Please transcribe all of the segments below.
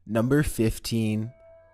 Number 15.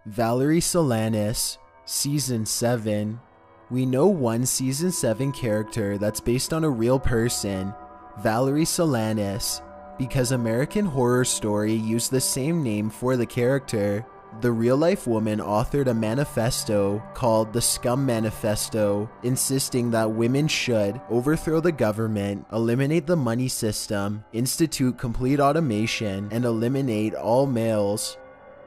Valerie Solanas, Season 7. We know one Season 7 character that's based on a real person, Valerie Solanas, because American Horror Story used the same name for the character. The real-life woman authored a manifesto called the Scum Manifesto, insisting that women should overthrow the government, eliminate the money system, institute complete automation, and eliminate all males.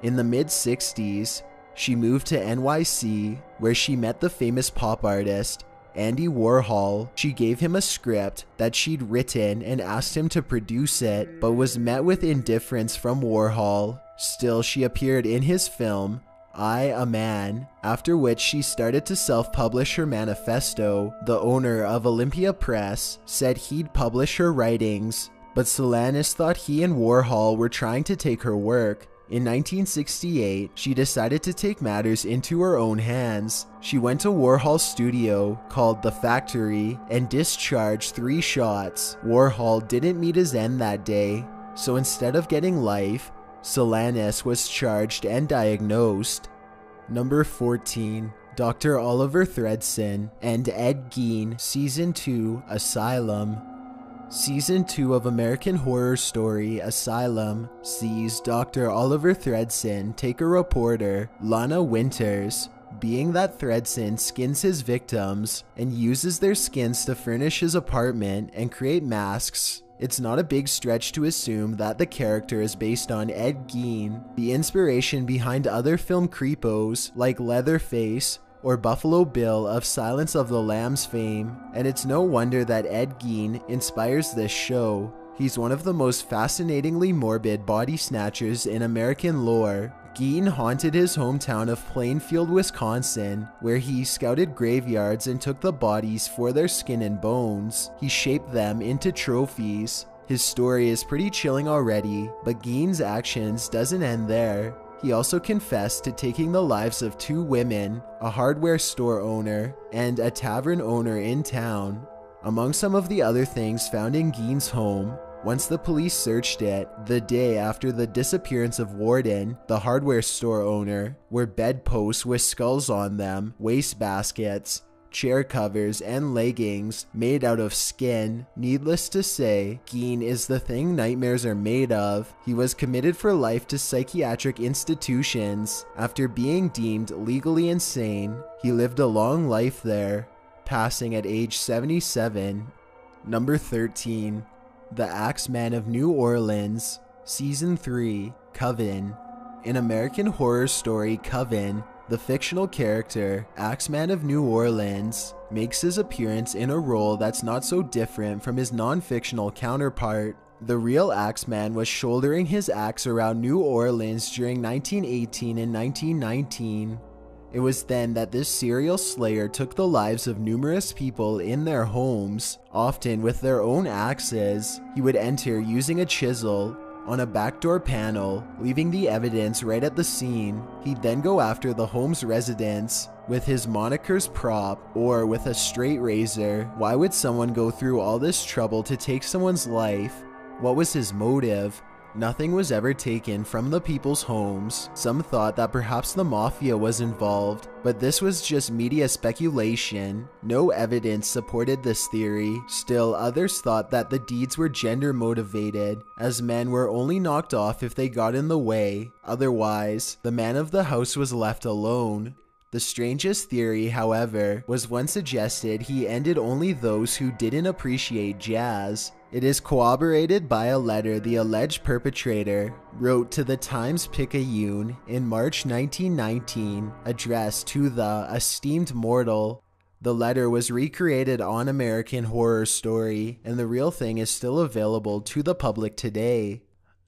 In the mid-60s, she moved to NYC, where she met the famous pop artist Andy Warhol. She gave him a script that she'd written and asked him to produce it, but was met with indifference from Warhol. Still, she appeared in his film, I, a Man, after which she started to self-publish her manifesto. The owner of Olympia Press said he'd publish her writings, but Solanas thought he and Warhol were trying to take her work. In 1968, she decided to take matters into her own hands. She went to Warhol's studio, called The Factory, and discharged 3 shots. Warhol didn't meet his end that day, so instead of getting life, Solanas was charged and diagnosed. Number 14. Dr. Oliver Thredson and Ed Gein, Season 2, Asylum. Season 2 of American Horror Story Asylum sees Dr. Oliver Thredson take a reporter, Lana Winters, being that Thredson skins his victims and uses their skins to furnish his apartment and create masks. It's not a big stretch to assume that the character is based on Ed Gein, the inspiration behind other film creepos like Leatherface or Buffalo Bill of Silence of the Lambs fame, and it's no wonder that Ed Gein inspires this show. He's one of the most fascinatingly morbid body snatchers in American lore. Gein haunted his hometown of Plainfield, Wisconsin, where he scouted graveyards and took the bodies for their skin and bones. He shaped them into trophies. His story is pretty chilling already, but Gein's actions doesn't end there. He also confessed to taking the lives of 2 women, a hardware store owner, and a tavern owner in town. Among some of the other things found in Gein's home, once the police searched it, the day after the disappearance of Warden, the hardware store owner, were bedposts with skulls on them, wastebaskets, chair covers, and leggings made out of skin. Needless to say, Gein is the thing nightmares are made of. He was committed for life to psychiatric institutions. After being deemed legally insane, he lived a long life there, passing at age 77. Number 13. The Axeman of New Orleans, Season 3, Coven. In American Horror Story Coven, the fictional character, Axeman of New Orleans, makes his appearance in a role that's not so different from his non-fictional counterpart. The real Axeman was shouldering his axe around New Orleans during 1918 and 1919. It was then that this serial slayer took the lives of numerous people in their homes, often with their own axes. He would enter using a chisel on a backdoor panel, leaving the evidence right at the scene. He'd then go after the home's residents with his moniker's prop or with a straight razor. Why would someone go through all this trouble to take someone's life? What was his motive? Nothing was ever taken from the people's homes. Some thought that perhaps the mafia was involved, but this was just media speculation. No evidence supported this theory. Still, others thought that the deeds were gender motivated, as men were only knocked off if they got in the way. Otherwise, the man of the house was left alone. The strangest theory, however, was one suggested he ended only those who didn't appreciate jazz. It is corroborated by a letter the alleged perpetrator wrote to the Times-Picayune in March 1919, addressed to the esteemed mortal. The letter was recreated on American Horror Story, and the real thing is still available to the public today.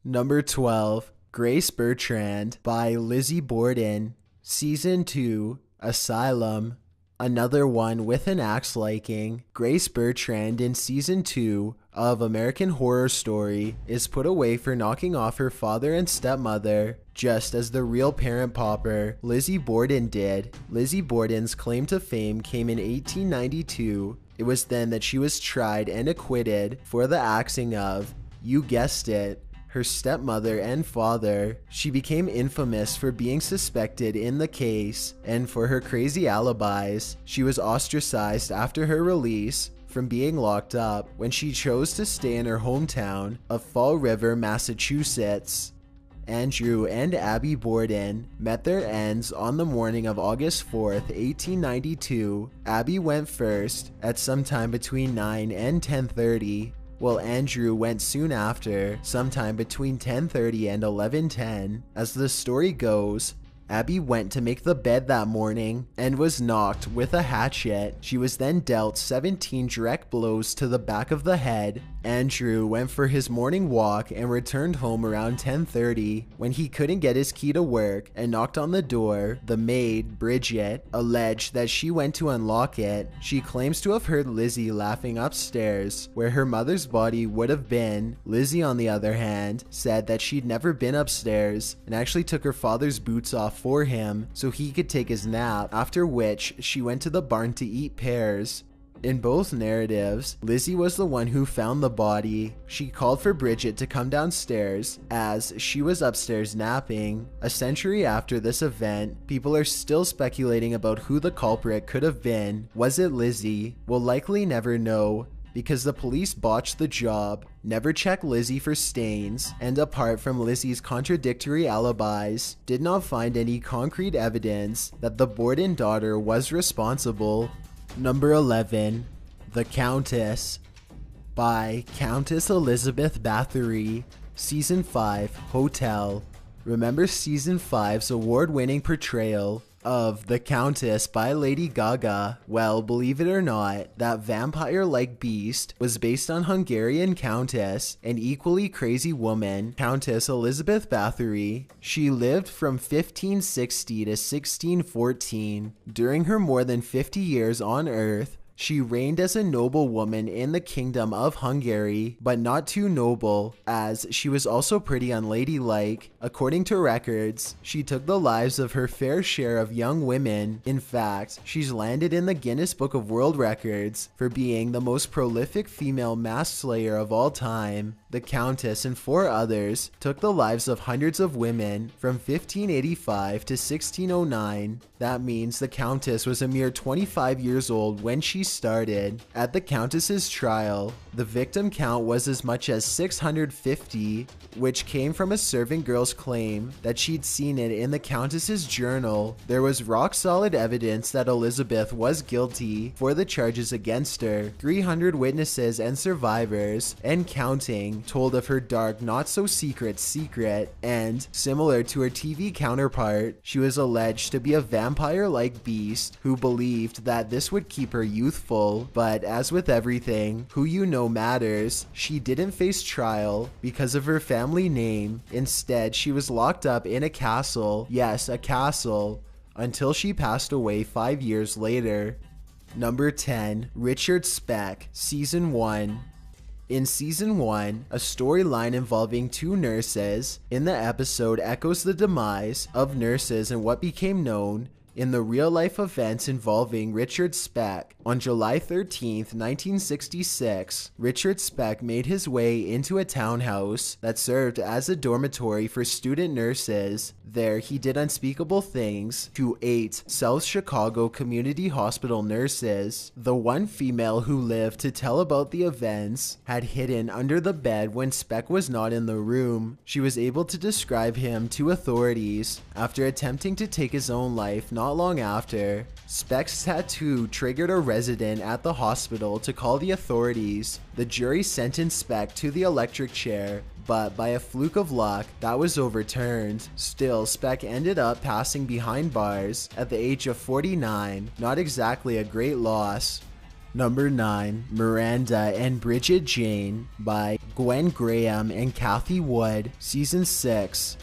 Number 12. Grace Bertrand by Lizzie Borden, Season 2, Asylum. Another one with an axe liking. Grace Bertrand in Season 2 of American Horror Story is put away for knocking off her father and stepmother, just as the real parent pauper, Lizzie Borden, did. Lizzie Borden's claim to fame came in 1892. It was then that she was tried and acquitted for the axing of, you guessed it, her stepmother and father. She became infamous for being suspected in the case and for her crazy alibis. She was ostracized after her release from being locked up when she chose to stay in her hometown of Fall River, Massachusetts. Andrew and Abby Borden met their ends on the morning of August 4th, 1892. Abby went first at sometime between 9 and 10:30, while Andrew went soon after, sometime between 10:30 and 11:10. As the story goes, Abby went to make the bed that morning and was knocked with a hatchet. She was then dealt 17 direct blows to the back of the head. Andrew went for his morning walk and returned home around 10:30 when he couldn't get his key to work and knocked on the door. The maid, Bridget, alleged that she went to unlock it. She claims to have heard Lizzie laughing upstairs where her mother's body would have been. Lizzie, on the other hand, said that she'd never been upstairs and actually took her father's boots off for him so he could take his nap, after which she went to the barn to eat pears. In both narratives, Lizzie was the one who found the body. She called for Bridget to come downstairs as she was upstairs napping. A century after this event, people are still speculating about who the culprit could have been. Was it Lizzie? We'll likely never know, because the police botched the job, never checked Lizzie for stains, and apart from Lizzie's contradictory alibis, did not find any concrete evidence that the Borden daughter was responsible. Number 11. The Countess, by Countess Elizabeth Bathory. Season 5, Hotel. Remember Season 5's award-winning portrayal of the Countess by Lady Gaga? Well, believe it or not, that vampire-like beast was based on Hungarian countess, an equally crazy woman, Countess Elizabeth Bathory. She lived from 1560 to 1614. During her more than 50 years on Earth, she reigned as a noblewoman in the Kingdom of Hungary, but not too noble, as she was also pretty unladylike. According to records, she took the lives of her fair share of young women. In fact, she's landed in the Guinness Book of World Records for being the most prolific female mass slayer of all time. The Countess and 4 others took the lives of hundreds of women from 1585 to 1609. That means the Countess was a mere 25 years old when she started. At the Countess's trial, the victim count was as much as 650, which came from a servant girl's claim that she'd seen it in the Countess's journal. There was rock-solid evidence that Elizabeth was guilty for the charges against her. 300 witnesses and survivors, and counting, told of her dark, not-so-secret secret, and, similar to her TV counterpart, she was alleged to be a vampire-like beast who believed that this would keep her youthful. But as with everything, who you know matters. She didn't face trial because of her family name. Instead, she was locked up in a castle, yes, a castle, until she passed away 5 years later. Number 10. Richard Speck, Season 1. In Season 1, a storyline involving 2 nurses in the episode echoes the demise of nurses and what became known in the real-life events involving Richard Speck. On July 13th, 1966, Richard Speck made his way into a townhouse that served as a dormitory for student nurses. There, he did unspeakable things to 8 South Chicago Community Hospital nurses. The one female who lived to tell about the events had hidden under the bed when Speck was not in the room. She was able to describe him to authorities after attempting to take his own life not long after. Speck's tattoo triggered a resident at the hospital to call the authorities. The jury sentenced Speck to the electric chair, but by a fluke of luck, that was overturned. Still, Speck ended up passing behind bars at the age of 49. Not exactly a great loss. Number 9. Miranda and Bridget Jane, by Gwen Graham and Kathy Wood. Season 6.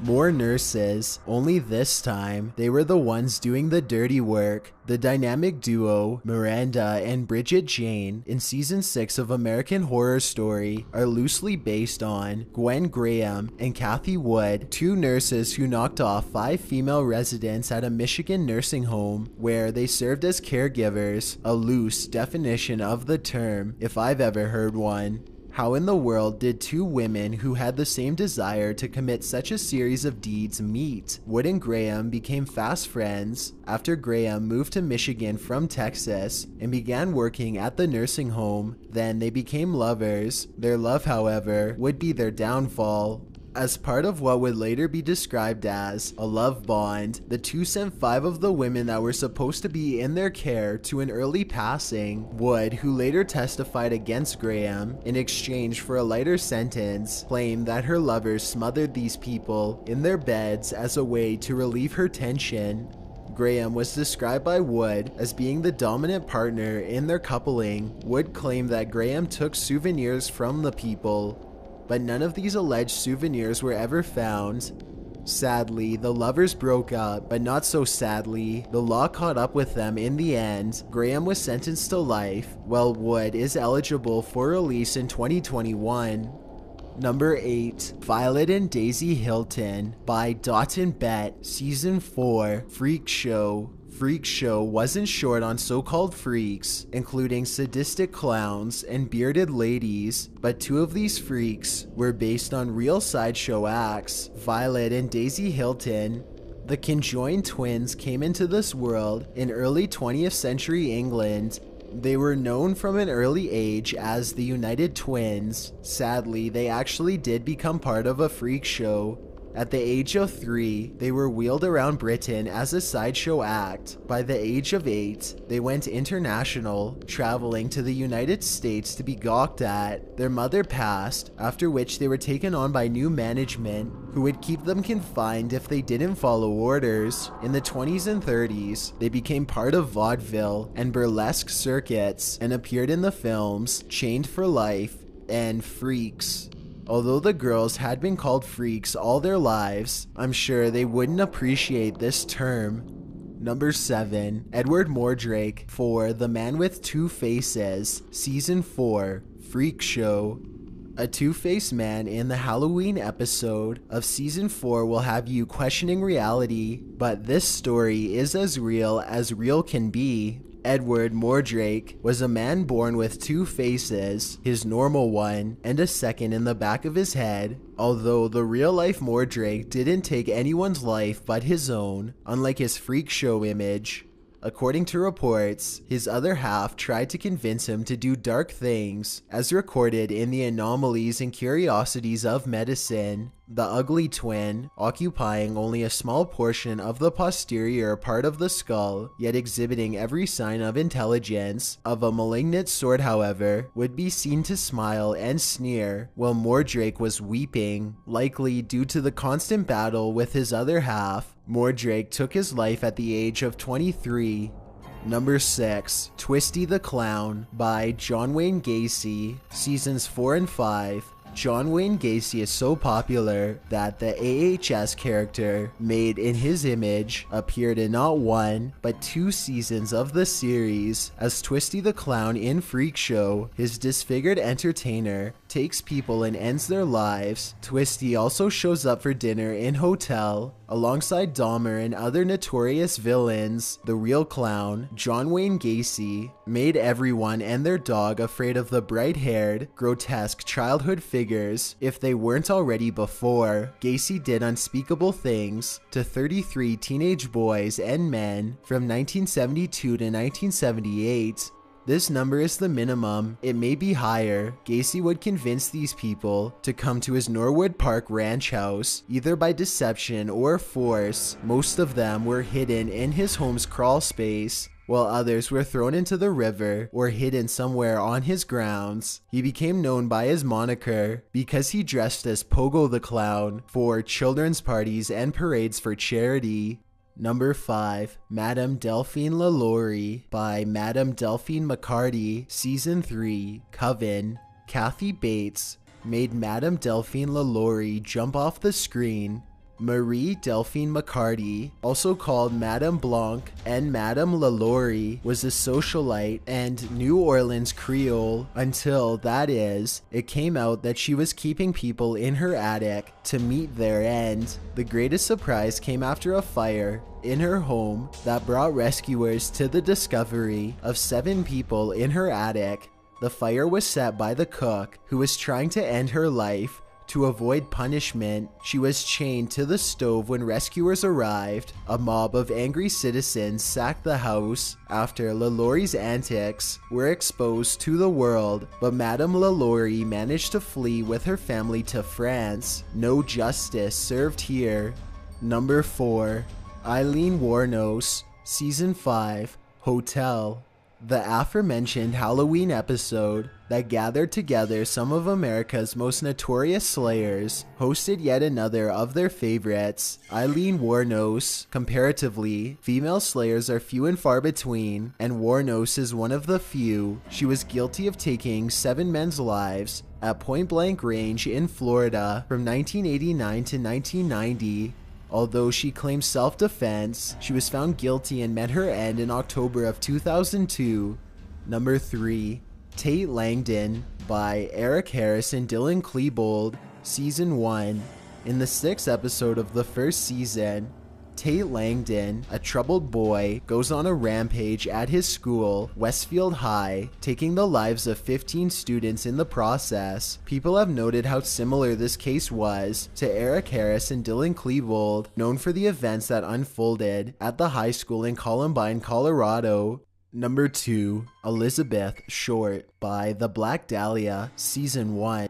More nurses, only this time, they were the ones doing the dirty work. The dynamic duo, Miranda and Bridget Jane, in Season 6 of American Horror Story, are loosely based on Gwen Graham and Kathy Wood, 2 nurses who knocked off 5 female residents at a Michigan nursing home, where they served as caregivers, a loose definition of the term, if I've ever heard one. How in the world did two women who had the same desire to commit such a series of deeds meet? Wood and Graham became fast friends after Graham moved to Michigan from Texas and began working at the nursing home. Then they became lovers. Their love, however, would be their downfall. As part of what would later be described as a love bond, the two sent 5 of the women that were supposed to be in their care to an early passing. Wood, who later testified against Graham in exchange for a lighter sentence, claimed that her lovers smothered these people in their beds as a way to relieve her tension. Graham was described by Wood as being the dominant partner in their coupling. Wood claimed that Graham took souvenirs from the people, but none of these alleged souvenirs were ever found. Sadly, the lovers broke up, but not so sadly, the law caught up with them in the end. Graham was sentenced to life, while Wood is eligible for release in 2021. Number 8. Violet and Daisy Hilton by Dot and Bet, Season 4, Freak Show. Freak Show wasn't short on so-called freaks, including sadistic clowns and bearded ladies, but 2 of these freaks were based on real sideshow acts. Violet and Daisy Hilton, the conjoined twins, came into this world in early 20th century England. They were known from an early age as the United Twins. Sadly, they actually did become part of a freak show. At the age of 3, they were wheeled around Britain as a sideshow act. By the age of 8, they went international, traveling to the United States to be gawked at. Their mother passed, after which they were taken on by new management, who would keep them confined if they didn't follow orders. In the 20s and 30s, they became part of vaudeville and burlesque circuits and appeared in the films Chained for Life and Freaks. Although the girls had been called freaks all their lives, I'm sure they wouldn't appreciate this term. Number 7. Edward Mordrake for The Man with Two Faces, Season 4, Freak Show. A two-faced man in the Halloween episode of Season 4 will have you questioning reality, but this story is as real can be. Edward Mordrake was a man born with 2 faces, his normal one and a second in the back of his head. Although the real-life Mordrake didn't take anyone's life but his own, unlike his freak show image. According to reports, his other half tried to convince him to do dark things, as recorded in the Anomalies and Curiosities of Medicine. The ugly twin, occupying only a small portion of the posterior part of the skull, yet exhibiting every sign of intelligence, of a malignant sort however, would be seen to smile and sneer while Mordrake was weeping, likely due to the constant battle with his other half. Mordrake took his life at the age of 23. Number 6. Twisty the Clown by John Wayne Gacy, Seasons 4 and 5. John Wayne Gacy is so popular that the AHS character made in his image appeared in not 1, but 2 seasons of the series as Twisty the Clown in Freak Show. His disfigured entertainer takes people and ends their lives. Twisty also shows up for dinner in Hotel alongside Dahmer and other notorious villains. The real clown, John Wayne Gacy, made everyone and their dog afraid of the bright-haired, grotesque childhood figures if they weren't already before. Gacy did unspeakable things to 33 teenage boys and men from 1972 to 1978. This number is the minimum. It may be higher. Gacy would convince these people to come to his Norwood Park ranch house, either by deception or force. Most of them were hidden in his home's crawl space, while others were thrown into the river or hidden somewhere on his grounds. He became known by his moniker because he dressed as Pogo the Clown for children's parties and parades for charity. Number 5. Madame Delphine LaLaurie by Madame Delphine McCarty, Season 3, Coven. Kathy Bates made Madame Delphine LaLaurie jump off the screen. Marie Delphine McCarty, also called Madame Blanc and Madame LaLaurie, was a socialite and New Orleans Creole until, that is, it came out that she was keeping people in her attic to meet their end. The greatest surprise came after a fire in her home that brought rescuers to the discovery of 7 people in her attic. The fire was set by the cook, who was trying to end her life. To avoid punishment, she was chained to the stove when rescuers arrived. A mob of angry citizens sacked the house after LaLaurie's antics were exposed to the world, but Madame LaLaurie managed to flee with her family to France. No justice served here. Number 4. Eileen Wuornos, Season 5, Hotel. The aforementioned Halloween episode that gathered together some of America's most notorious slayers hosted yet another of their favorites, Eileen Wuornos. Comparatively, female slayers are few and far between, and Wuornos is one of the few. She was guilty of taking 7 men's lives at point-blank range in Florida from 1989 to 1990. Although she claimed self-defense, she was found guilty and met her end in October of 2002. Number 3. Tate Langdon by Eric Harris and Dylan Klebold, Season 1. In the 6th episode of the first season, Tate Langdon, a troubled boy, goes on a rampage at his school, Westfield High, taking the lives of 15 students in the process. People have noted how similar this case was to Eric Harris and Dylan Klebold, known for the events that unfolded at the high school in Columbine, Colorado. Number 2. Elizabeth Short by The Black Dahlia, Season 1.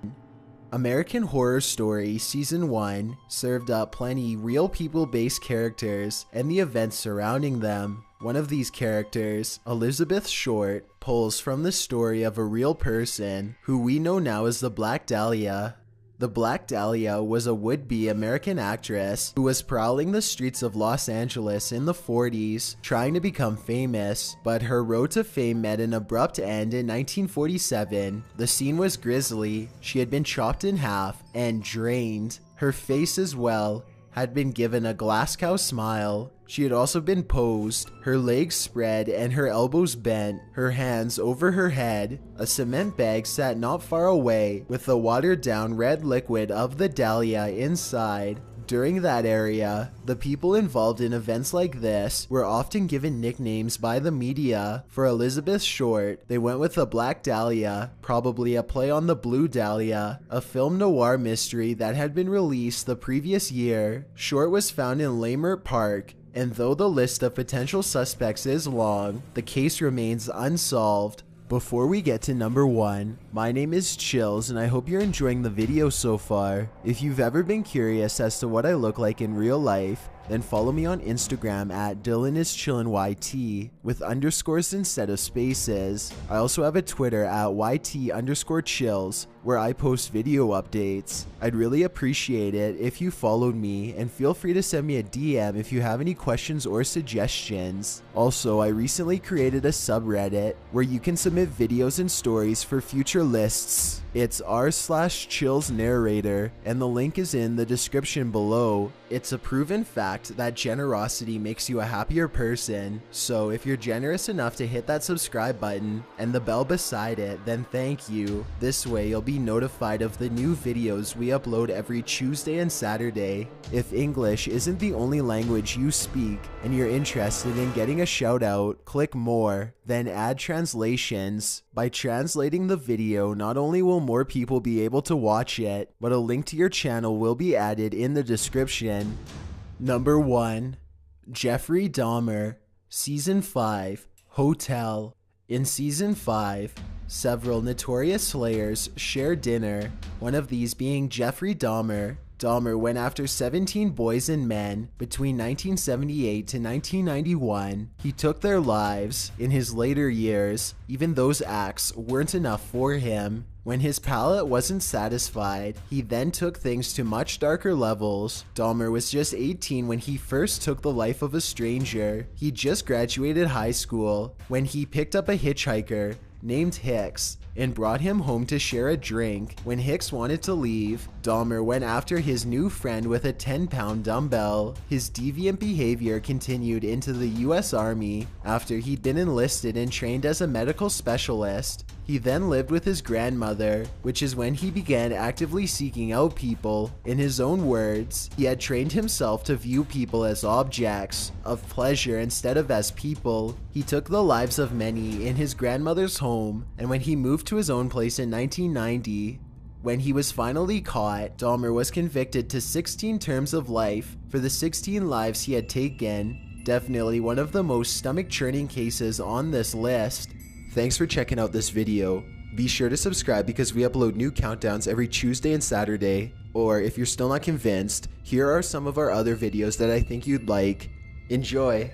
American Horror Story Season 1 served up plenty real people-based characters and the events surrounding them. One of these characters, Elizabeth Short, pulls from the story of a real person who we know now as the Black Dahlia. The Black Dahlia was a would-be American actress who was prowling the streets of Los Angeles in the 40s, trying to become famous, but her road to fame met an abrupt end in 1947. The scene was grisly. She had been chopped in half and drained. Her face as well had been given a Glasgow smile. She had also been posed, her legs spread and her elbows bent, her hands over her head. A cement bag sat not far away with the watered down red liquid of the dahlia inside. During that area, the people involved in events like this were often given nicknames by the media. For Elizabeth Short, they went with the Black Dahlia, probably a play on the Blue Dahlia, a film noir mystery that had been released the previous year. Short was found in Leimert Park, and though the list of potential suspects is long, the case remains unsolved. Before we get to number 1, my name is Chills and I hope you're enjoying the video so far. If you've ever been curious as to what I look like in real life, then follow me on Instagram at DylanIsChillinYT with underscores instead of spaces. I also have a Twitter at YT_chills where I post video updates. I'd really appreciate it if you followed me, and feel free to send me a DM if you have any questions or suggestions. Also, I recently created a subreddit where you can submit videos and stories for future lists. It's r/chillsnarrator, and the link is in the description below. It's a proven fact that generosity makes you a happier person, so if you're generous enough to hit that subscribe button and the bell beside it, then thank you. This way you'll be notified of the new videos we upload every Tuesday and Saturday. If English isn't the only language you speak and you're interested in getting a shout out, click more, then add translations. By translating the video, not only will more people be able to watch it, but a link to your channel will be added in the description. Number 1. Jeffrey Dahmer, Season 5, Hotel. In Season 5, several notorious slayers share dinner, one of these being Jeffrey Dahmer. Dahmer went after 17 boys and men between 1978 to 1991. He took their lives. In his later years, even those acts weren't enough for him. When his palate wasn't satisfied, he then took things to much darker levels. Dahmer was just 18 when he first took the life of a stranger. He just graduated high school when he picked up a hitchhiker named Hicks and brought him home to share a drink. When Hicks wanted to leave, Dahmer went after his new friend with a 10-pound dumbbell. His deviant behavior continued into the US Army after he'd been enlisted and trained as a medical specialist. He then lived with his grandmother, which is when he began actively seeking out people. In his own words, he had trained himself to view people as objects of pleasure instead of as people. He took the lives of many in his grandmother's home, and when he moved to his own place in 1990. When he was finally caught, Dahmer was convicted to 16 terms of life for the 16 lives he had taken. Definitely one of the most stomach-churning cases on this list. Thanks for checking out this video. Be sure to subscribe because we upload new countdowns every Tuesday and Saturday. Or if you're still not convinced, here are some of our other videos that I think you'd like. Enjoy!